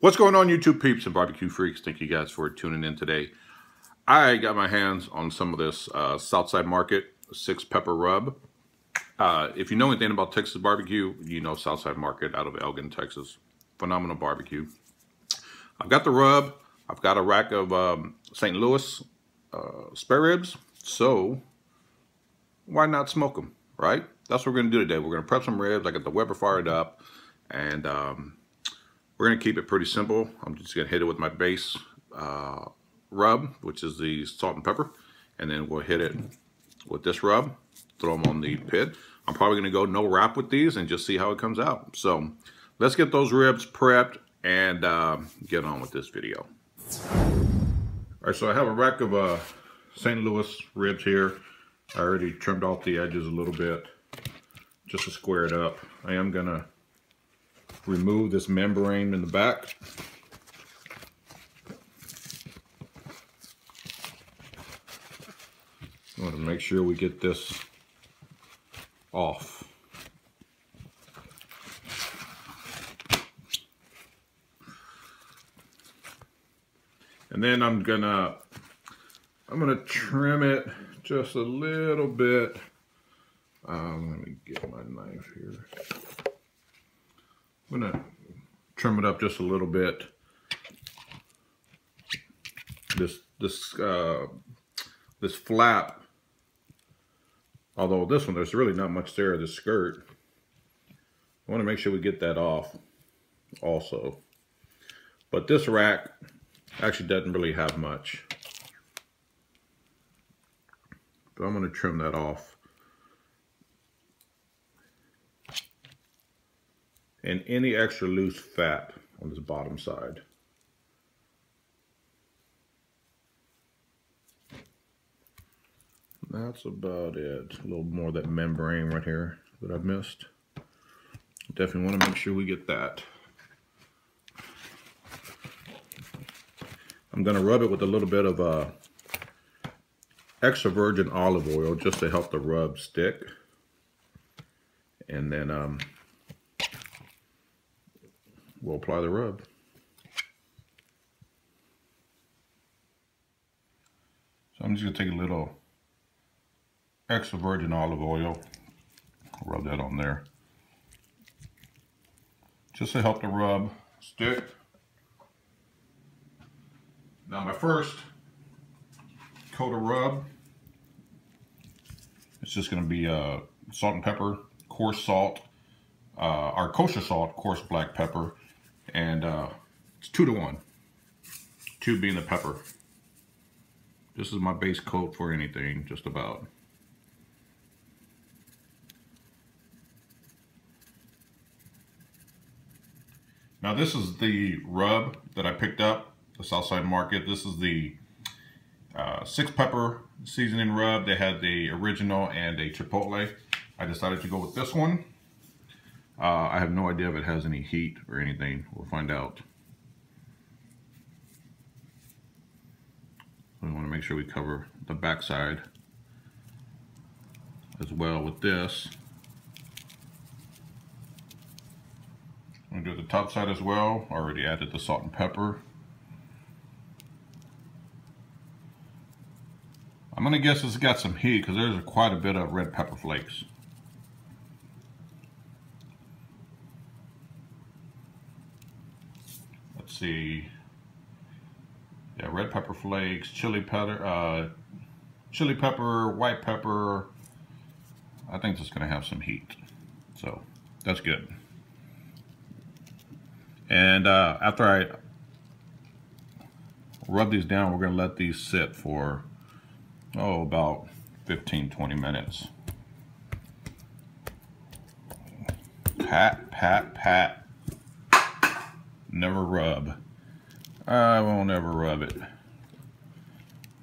What's going on, YouTube peeps and barbecue freaks? Thank you guys for tuning in today. I got my hands on some of this Southside Market 6-pepper rub. If you know anything about Texas barbecue, you know Southside Market out of Elgin, Texas. Phenomenal barbecue. I've got the rub. I've got a rack of St. Louis spare ribs. So why not smoke them, right? That's what we're going to do today. We're going to prep some ribs. I got the Weber fired up, and we're going to keep it pretty simple. I'm just going to hit it with my base rub, which is the salt and pepper. And then we'll hit it with this rub, throw them on the pit. I'm probably going to go no wrap with these and just see how it comes out. So let's get those ribs prepped and get on with this video. All right, so I have a rack of St. Louis ribs here. I already trimmed off the edges a little bit just to square it up. I am going to remove this membrane in the back. I want to make sure we get this off. And then I'm gonna trim it just a little bit. Let me get my knife here. I'm gonna trim it up just a little bit. This flap, although this one there's really not much there, the skirt. I want to make sure we get that off also. But this rack actually doesn't really have much. But I'm going to trim that off. And any extra loose fat on this bottom side. That's about it. A little more of that membrane right here that I've missed. Definitely want to make sure we get that. I'm going to rub it with a little bit of extra virgin olive oil just to help the rub stick. And then we'll apply the rub. So I'm just going to take a little extra virgin olive oil, rub that on there, just to help the rub stick. Now my first coat of rub, it's just going to be salt and pepper, coarse salt, our kosher salt, coarse black pepper, and it's 2 to 1, 2 being the pepper. This is my base coat for anything, just about. Now this is the rub that I picked up, the Southside Market. This is the 6-pepper seasoning rub. They had the original and a chipotle. I decided to go with this one. I have no idea if it has any heat or anything. We'll find out. We want to make sure we cover the back side as well with this. I'm going to do the top side as well. Already added the salt and pepper. I'm going to guess it's got some heat because there's quite a bit of red pepper flakes. Let's see. Yeah, red pepper flakes, chili pepper, white pepper. I think it's going to have some heat. So that's good. And after I rub these down, we're going to let these sit for, about 15-20 minutes. Pat, pat, pat. Never rub. I won't ever rub it.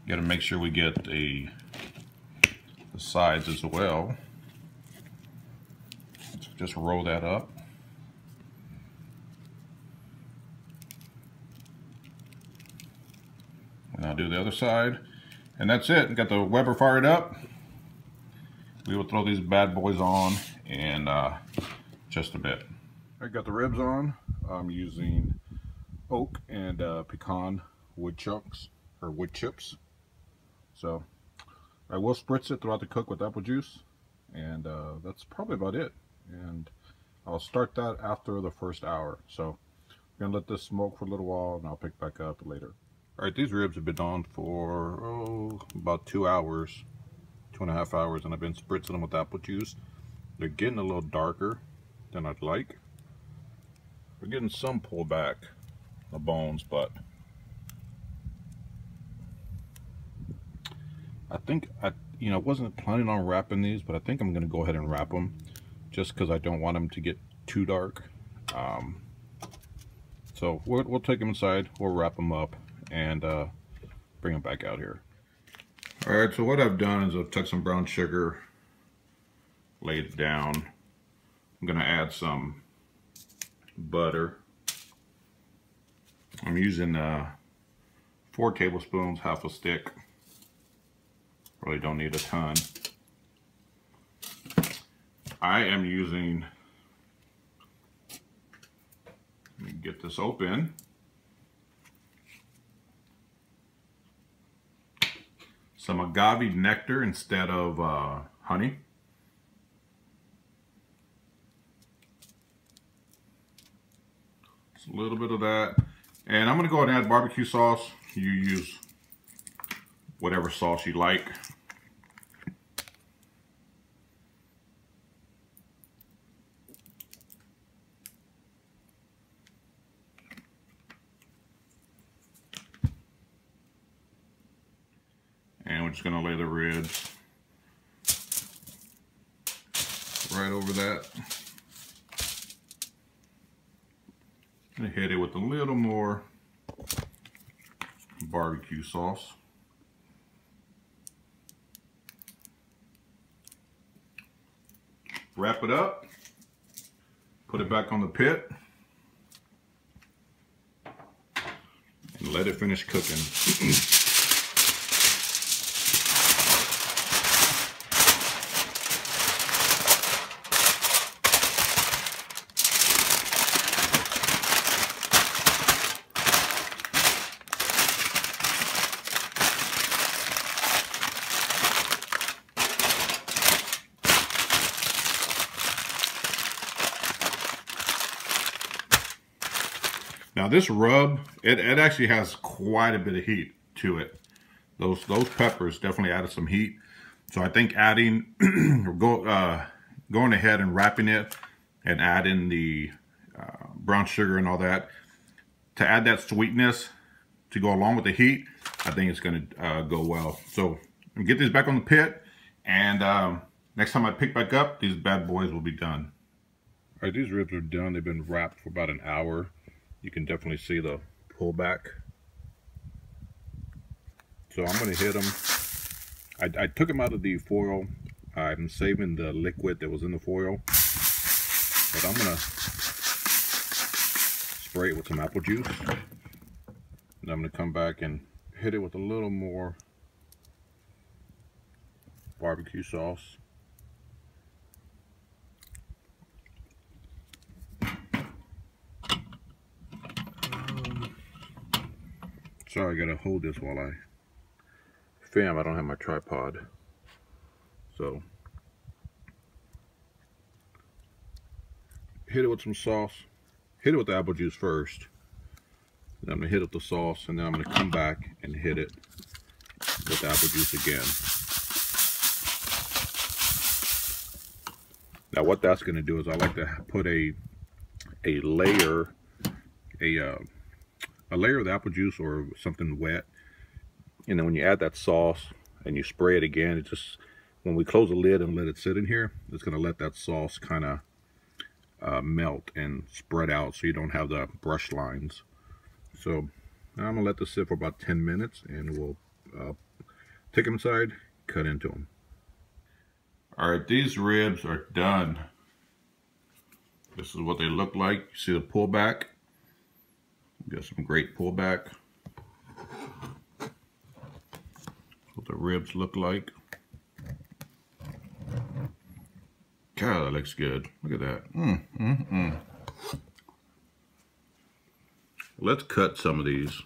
Got to make sure we get the sides as well. Let's just roll that up. And I'll do the other side. And that's it. Got the Weber fired up. We will throw these bad boys on in just a bit. I got the ribs on. I'm using oak and pecan wood chunks or wood chips. So I will spritz it throughout the cook with apple juice, and that's probably about it. And I'll start that after the first hour. So I'm gonna let this smoke for a little while, and I'll pick back up later. All right, these ribs have been on for about 2 hours, 2.5 hours, and I've been spritzing them with apple juice. They're getting a little darker than I'd like. We're getting some pullback the bones, but I think I wasn't planning on wrapping these, but I think I'm gonna go ahead and wrap them just because I don't want them to get too dark. So we'll take them inside, we'll wrap them up, and bring them back out here. All right, so what I've done is I've took some brown sugar, laid it down. I'm gonna add some butter. I'm using 4 tablespoons, half a stick. Really don't need a ton. I am using, let me get this open. Some agave nectar instead of honey. Just a little bit of that. And I'm gonna go ahead and add barbecue sauce. You use whatever sauce you like. And we're just gonna lay the ribs right over that. I'm gonna hit it with a little more barbecue sauce. Wrap it up, put it back on the pit, and let it finish cooking. Now this rub, it actually has quite a bit of heat to it. Those peppers definitely added some heat. So I think adding, going ahead and wrapping it and adding the brown sugar and all that, to add that sweetness to go along with the heat, I think it's gonna go well. So I'm gonna get these back on the pit, and next time I pick back up, these bad boys will be done. All right, these ribs are done. They've been wrapped for about an hour. You can definitely see the pullback. So I'm gonna hit them. I took them out of the foil. I'm saving the liquid that was in the foil. But I'm gonna spray it with some apple juice. And I'm gonna come back and hit it with a little more barbecue sauce. Sorry, I gotta hold this while I film. I don't have my tripod. So, hit it with some sauce. Hit it with the apple juice first. Then I'm gonna hit it with the sauce, and then I'm gonna come back and hit it with the apple juice again. Now, what that's gonna do is I like to put a layer of the apple juice or something wet, and then when you add that sauce and you spray it again, it just, when we close the lid and let it sit in here, it's going to let that sauce kind of melt and spread out so you don't have the brush lines. So I'm gonna let this sit for about 10 minutes, and we'll take them inside, cut into them. All right, these ribs are done. This is what they look like. You see the pullback? Got some great pullback. What the ribs look like. God, that looks good. Look at that. Let's cut some of these.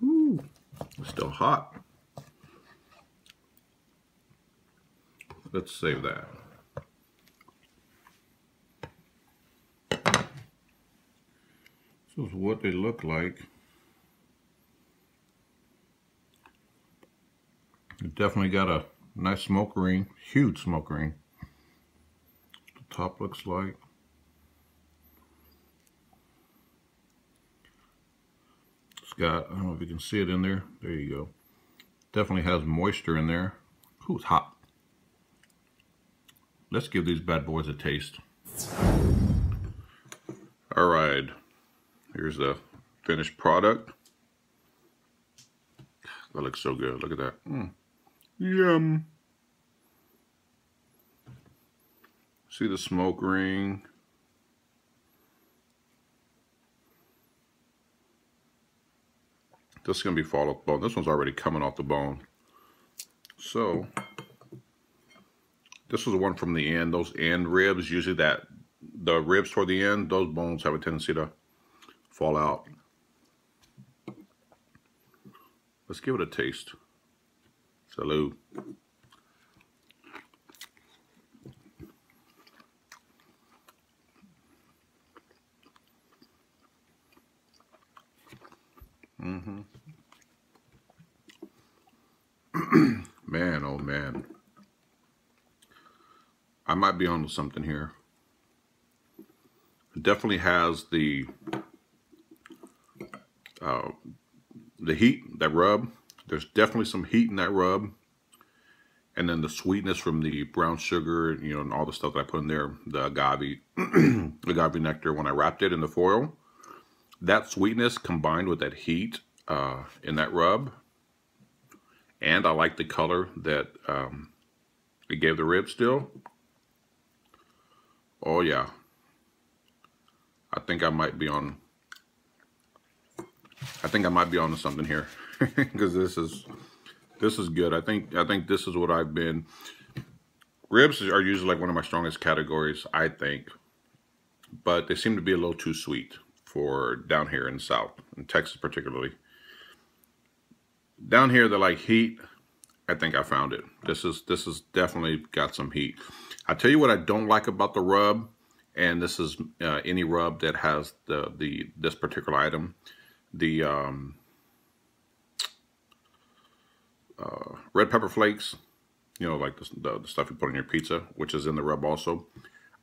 Ooh, it's still hot. Let's save that. This is what they look like. It definitely got a nice smoke ring, huge smoke ring. The top looks like. It's got, I don't know if you can see it in there. There you go. Definitely has moisture in there. Ooh, it's hot. Let's give these bad boys a taste. All right, here's the finished product. That looks so good. Look at that. Yum. See the smoke ring? This is going to be fall off the bone. This one's already coming off the bone. So, this was the one from the end. Those end ribs, usually the ribs toward the end, those bones have a tendency to fall out. Let's give it a taste. Salud. Man, oh man. I might be onto something here. It definitely has the heat, that rub. There's definitely some heat in that rub. And then the sweetness from the brown sugar, you know, and all the stuff that I put in there, the agave, agave nectar, when I wrapped it in the foil. That sweetness combined with that heat in that rub. And I like the color that it gave the rib still. Oh yeah. I think I might be on to something here. Because this is good. I think this is what I've been. Ribs are usually like one of my strongest categories, I think. But they seem to be a little too sweet for down here in the South, in Texas particularly. Down here they're like heat. I think I found it. This is definitely got some heat. I tell you what I don't like about the rub, and this is any rub that has this particular item, the red pepper flakes, you know, like the stuff you put on your pizza, which is in the rub also.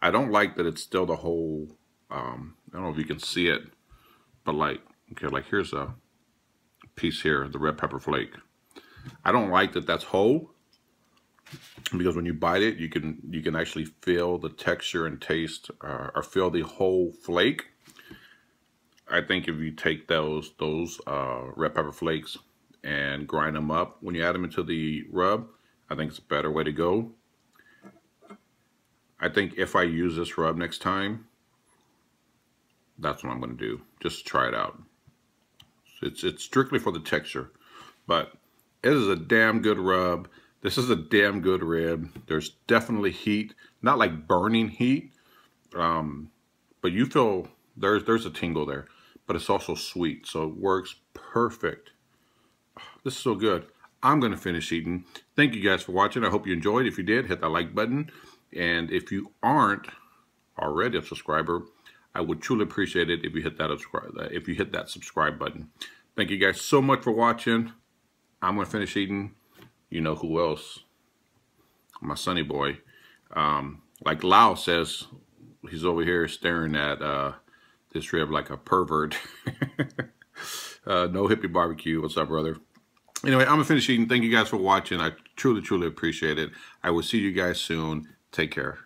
I don't like that it's still the whole, I don't know if you can see it, but like, okay, like here's a piece here, the red pepper flake. I don't like that that's whole, because when you bite it, you can actually feel the texture and taste, or feel the whole flake. I think if you take those red pepper flakes and grind them up when you add them into the rub, I think it's a better way to go. I think if I use this rub next time, that's what I'm going to do. Just try it out. It's strictly for the texture, but it is a damn good rub. This is a damn good rib. There's definitely heat, not like burning heat, but you feel there's a tingle there, but it's also sweet, so it works perfect. This is so good. I'm going to finish eating. Thank you guys for watching. I hope you enjoyed. If you did, hit that like button. And if you aren't already a subscriber, I would truly appreciate it if you hit that subscribe button. Thank you guys so much for watching. I'm going to finish eating. You know who else? My sonny boy. Like Lau says, he's over here staring at this rib like a pervert. No hippie barbecue. What's up, brother? Anyway, I'm going to finish eating. Thank you guys for watching. I truly, truly appreciate it. I will see you guys soon. Take care.